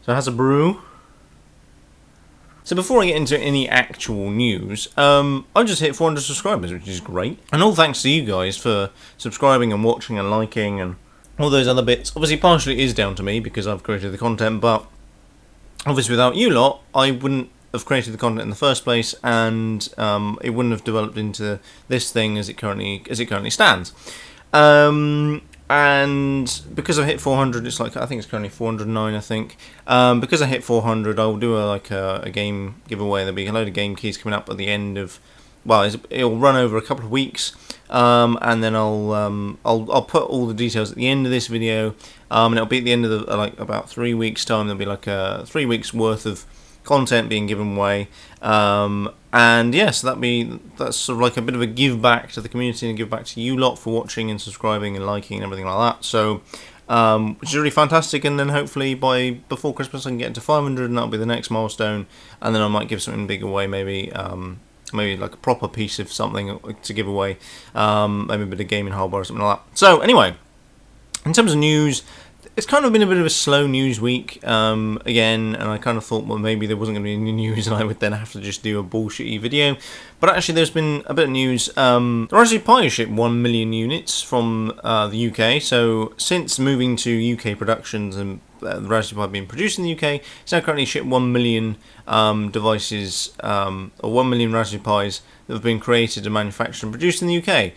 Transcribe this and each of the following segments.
So it has a brew. So before I get into any actual news, I just hit 400 subscribers, which is great. And all thanks to you guys for subscribing and watching and liking and all those other bits. Obviously, partially it is down to me because I've created the content, but obviously without you lot, I wouldn't have created the content in the first place, and it wouldn't have developed into this thing as it currently stands. And because I hit 400, it's like, I think it's currently 409, I think. Because I hit 400, I'll do a game giveaway. There'll be a load of game keys coming up at the end of, well, it'll run over a couple of weeks, and then I'll put all the details at the end of this video, and it'll be at the end of like about 3 weeks time. There'll be like 3 weeks worth of content being given away, and yes, that's sort of like a bit of a give back to the community and a give back to you lot for watching and subscribing and liking and everything like that. So, which is really fantastic. And then hopefully before Christmas I can get into 500, and that'll be the next milestone. And then I might give something big away, maybe like a proper piece of something to give away, maybe a bit of gaming hardware or something like that. So anyway, in terms of news, it's kind of been a bit of a slow news week again, and I kind of thought, well, maybe there wasn't going to be any news and I would then have to just do a bullshitty video. But actually there's been a bit of news. The Raspberry Pi shipped 1 million units from the UK, so since moving to UK productions and the Raspberry Pi being produced in the UK, it's now currently shipped 1 million devices, or 1 million Raspberry Pis that have been created and manufactured and produced in the UK.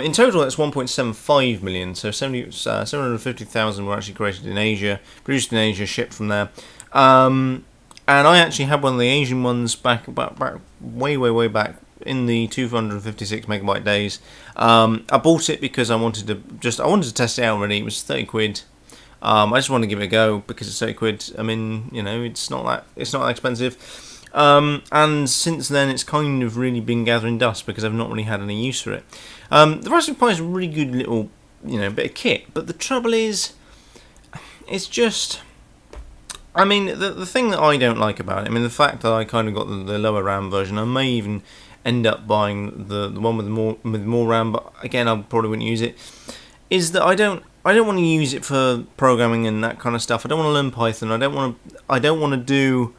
In total, that's 1.75 million, so 750,000 were actually created in Asia, produced in Asia, shipped from there. And I actually had one of the Asian ones back way back in the 256 megabyte days. I bought it because I wanted to test it out already. It was 30 quid. I just wanted to give it a go because it's 30 quid. I mean, you know, it's not that expensive. And since then, it's kind of really been gathering dust because I've not really had any use for it. The Raspberry Pi is a really good little, bit of kit. But the trouble is, it's just, I mean, the thing that I don't like about it, I mean, the fact that I kind of got the lower RAM version, I may even end up buying the one with more RAM, but again, I probably wouldn't use it, is that I don't want to use it for programming and that kind of stuff. I don't want to learn Python. I don't want to do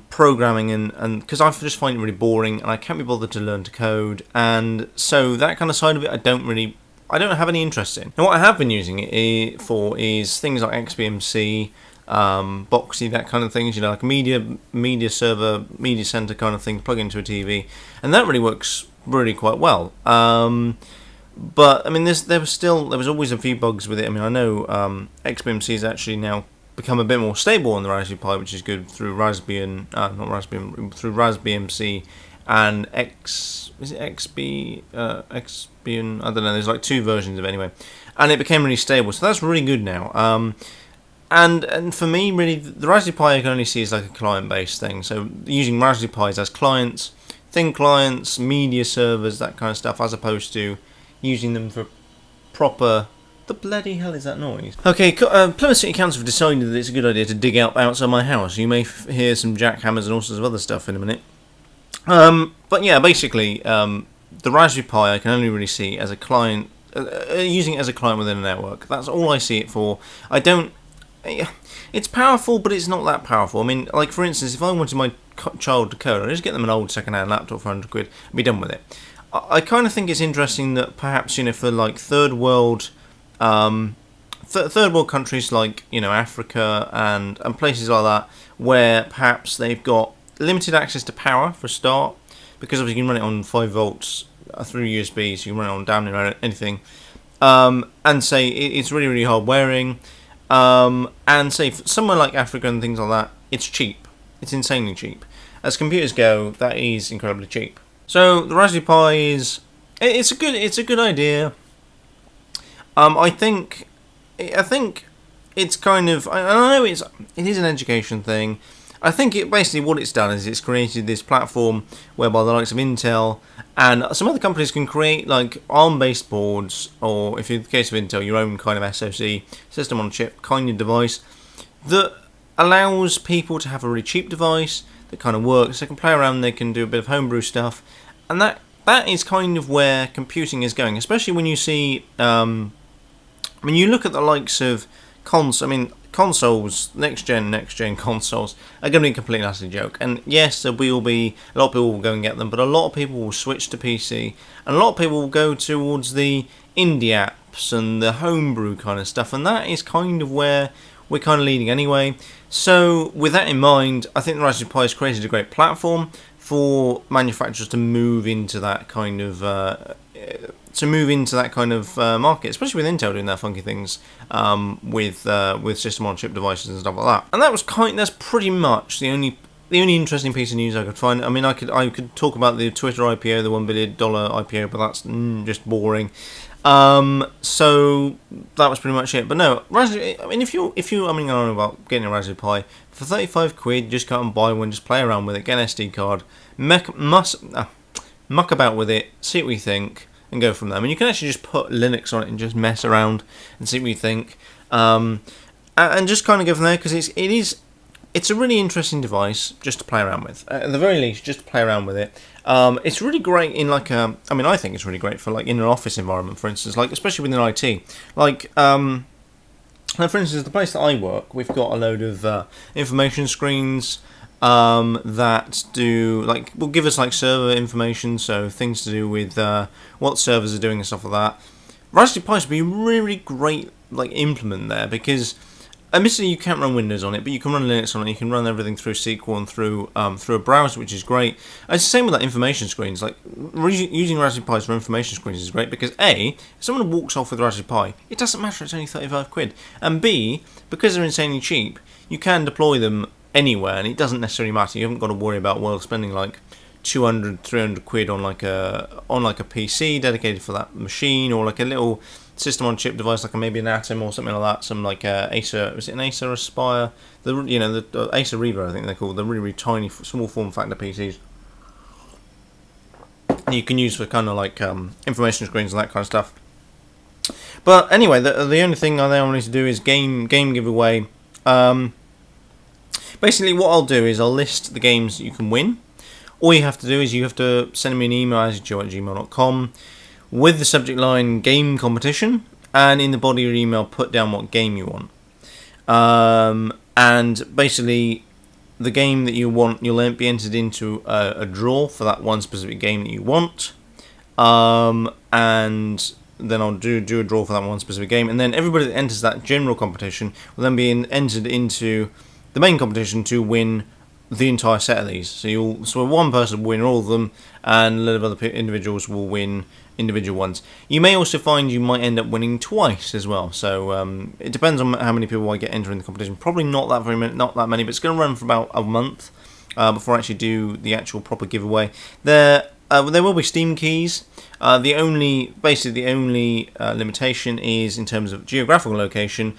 programming and because I just find it really boring and I can't be bothered to learn to code, and so that kind of side of it I don't have any interest in. Now what I have been using it for is things like XBMC, Boxy, that kind of things, like media server, media center kind of thing, plug into a TV, and that really works really quite well. But I mean, there was always a few bugs with it. I mean, I know XBMC has actually now become a bit more stable on the Raspberry Pi, which is good, through through RaspBMC and XB, I don't know. There's like 2 versions of it anyway, and it became really stable. So that's really good now. And for me, really, the Raspberry Pi I can only see as like a client-based thing. So using Raspberry Pis as clients, thin clients, media servers, that kind of stuff, as opposed to using them for proper... The bloody hell is that noise? Okay, Plymouth City Council have decided that it's a good idea to dig out outside my house. You may hear some jackhammers and all sorts of other stuff in a minute. But yeah, basically, the Raspberry Pi I can only really see as a client, using it as a client within a network. That's all I see it for. It's powerful, but it's not that powerful. I mean, like for instance, if I wanted my child to code, I'd just get them an old second-hand laptop for 100 quid and be done with it. I kind of think it's interesting that perhaps, for like third world countries like Africa and places like that, where perhaps they've got limited access to power for a start, because obviously you can run it on 5 volts through USB, so you can run it on damn near anything, and say it's really, really hard wearing, and say somewhere like Africa and things like that, it's cheap. It's insanely cheap. As computers go, that is incredibly cheap. So the Raspberry Pi it's a good idea. I think it's kind of, I know it is an education thing. I think basically what it's done is it's created this platform whereby the likes of Intel and some other companies can create like ARM-based boards, or if in the case of Intel, your own kind of SoC, system on chip kind of device, that allows people to have a really cheap device that kind of works. They can play around, they can do a bit of homebrew stuff, and that is kind of where computing is going, especially when you see, when you look at the likes of consoles consoles, next gen consoles are going to be a complete and utter joke. And yes, there will be a lot of people will go and get them, but a lot of people will switch to PC, and a lot of people will go towards the indie apps and the homebrew kind of stuff, and that is kind of where we're kind of leading anyway. So with that in mind, I think the Raspberry Pi has created a great platform for manufacturers to move into that kind of market, especially with Intel doing their funky things with system on chip devices and stuff like that. And that's pretty much the only interesting piece of news I could find. I mean, I could talk about the Twitter IPO, the $1 billion IPO, but that's just boring. So that was pretty much it. But no, Raspberry. I mean, if you umming on about getting a Raspberry Pi for 35 quid, just go out and buy one, just play around with it, get an SD card, muck about with it, see what you think, and go from there. I mean, you can actually just put Linux on it and just mess around and see what you think, and just kind of go from there, because it's a really interesting device just to play around with. At the very least, just to play around with it. It's really great in I think it's really great for in an office environment, for instance, especially within IT. For instance, the place that I work, we've got a load of information screens that will give us server information, so things to do with what servers are doing and stuff like that. Raspberry Pi would be a really great implement there, because admittedly you can't run Windows on it, but you can run Linux on it. You can run everything through SQL and through a browser, which is great. And it's the same with information screens. Using Raspberry Pis for information screens is great, because A, if someone walks off with a Raspberry Pi, it doesn't matter, it's only 35 quid. And B, because they're insanely cheap, you can deploy them anywhere, and it doesn't necessarily matter. You haven't got to worry about spending 200, 300 quid on a PC dedicated for that machine, or a little system on chip device, maybe an Atom or something like that. Some Acer, was it an Acer Aspire? The Acer Reaver, I think they're called. The really, really tiny, small form factor PCs you can use for information screens and that kind of stuff. But anyway, the only thing I wanted to do is game giveaway. Basically, what I'll do is I'll list the games that you can win. All you have to do is you have to send me an email, asjoe@gmail.com, with the subject line game competition, and in the body of your email put down what game you want. And basically, the game that you want, you'll be entered into a draw for that one specific game that you want. And then I'll do a draw for that one specific game, and then everybody that enters that general competition will then be entered into the main competition to win the entire set of these. So one person will win all of them, and a lot of other individuals will win individual ones. You may also find you might end up winning twice as well. So it depends on how many people I get entering the competition. Probably not that many, but it's going to run for about a month before I actually do the actual proper giveaway. There will be Steam keys. The only limitation is in terms of geographical location.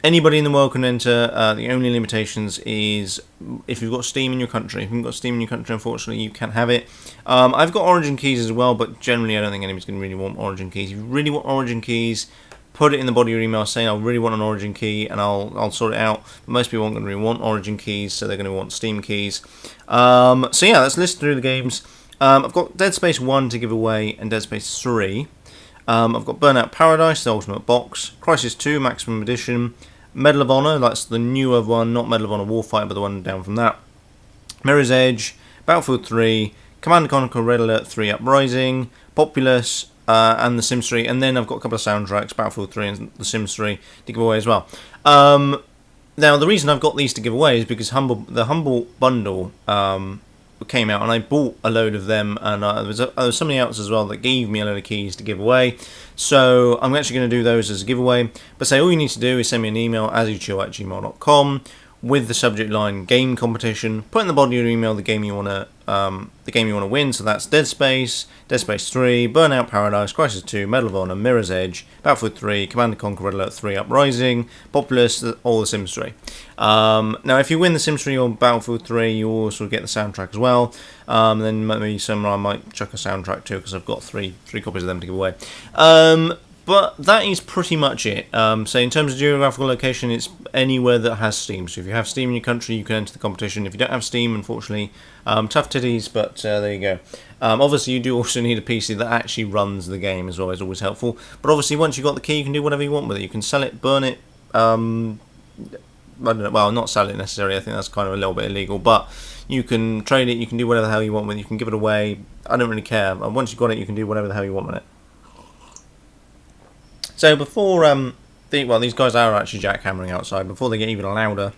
Anybody in the world can enter. The only limitations is if you've got Steam in your country. If you've got Steam in your country, unfortunately, you can't have it. I've got Origin keys as well, but generally I don't think anybody's going to really want Origin keys. If you really want Origin keys, put it in the body of your email saying I really want an Origin key, and I'll sort it out. But most people aren't going to really want Origin keys, so they're going to want Steam keys. So yeah, let's list through the games. I've got Dead Space 1 to give away, and Dead Space 3. I've got Burnout Paradise, the Ultimate Box, Crysis 2 Maximum Edition, Medal of Honor, that's the newer one, not Medal of Honor Warfighter, but the one down from that. Mirror's Edge, Battlefield 3, Command & Conquer Red Alert 3 Uprising, Populous, and The Sims 3, and then I've got a couple of soundtracks, Battlefield 3 and The Sims 3, to give away as well. Now, the reason I've got these to give away is because the Humble Bundle came out, and I bought a load of them, and there was somebody else as well that gave me a load of keys to give away. So I'm actually going to do those as a giveaway. But all you need to do is send me an email, asyochill@gmail.com, with the subject line game competition. Put in the body of your email the game you want to win. So that's Dead Space 3, Burnout Paradise, Crysis 2, Medal of Honor, Mirror's Edge, Battlefield 3, Command & Conquer Red Alert 3 Uprising, Populous, or The Sims 3. Now, if you win The Sims 3 or Battlefield 3, you also get the soundtrack as well. Then maybe somewhere I might chuck a soundtrack too, because I've got three copies of them to give away. But that is pretty much it. So in terms of geographical location, it's anywhere that has Steam. So if you have Steam in your country, you can enter the competition. If you don't have Steam, unfortunately, tough titties, but there you go. Obviously, you do also need a PC that actually runs the game as well. It's always helpful. But obviously, once you've got the key, you can do whatever you want with it. You can sell it, burn it, I don't know, well, not sell it necessarily, I think that's kind of a little bit illegal, but you can trade it, you can do whatever the hell you want with it, you can give it away, I don't really care. And once you've got it, you can do whatever the hell you want with it. So before, these guys are actually jackhammering outside, before they get even louder,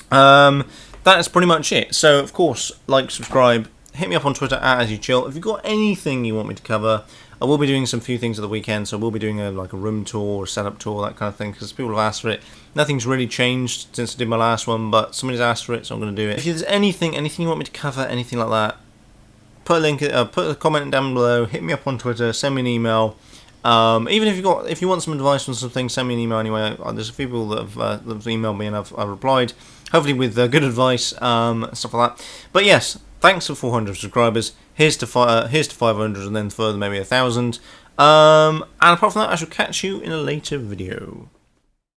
that's pretty much it. So, of course, like, subscribe, hit me up on Twitter, @AsYouChill. If you've got anything you want me to cover, I will be doing some few things at the weekend, so I will be doing a room tour, a setup tour, that kind of thing, because people have asked for it. Nothing's really changed since I did my last one, but somebody's asked for it, so I'm going to do it. If there's anything you want me to cover, anything like that, put a link, put a comment down below, hit me up on Twitter, send me an email. Even if you want some advice on something, send me an email anyway. There's a few people that have emailed me and I've replied, hopefully with good advice, stuff like that. But yes, thanks for 400 subscribers. Here's to 500, and then further maybe 1,000. And apart from that, I shall catch you in a later video.